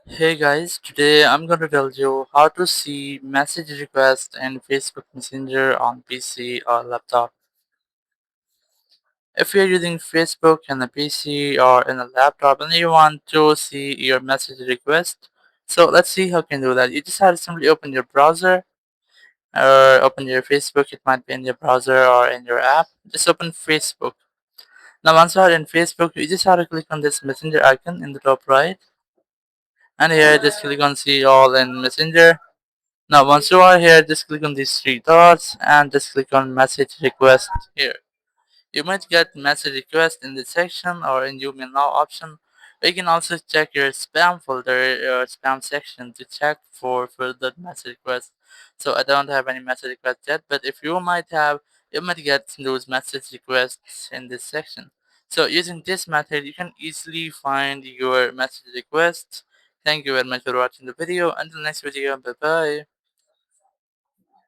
Hey guys, today I'm going to tell you how to see message requests in Facebook Messenger on PC or laptop. If you're using Facebook on a PC or in a laptop and you want to see your message request, so let's see how you can do that. You just have to simply open your browser or open your Facebook. It might be in your browser or in your app. Just open Facebook. Now once you are in Facebook, you just have to click on this messenger icon in the top right. And here just click on see all in messenger. Now once you are here, just click on these three dots and just click on message request here. You might get message request in this section or in you may now option. You can also check your spam folder or spam section to check for further message requests. So I don't have any message requests yet, but if you might have, you might get those message requests in this section. So using this method, you can easily find your message requests. Thank you very much for watching the video. Until next video, bye bye.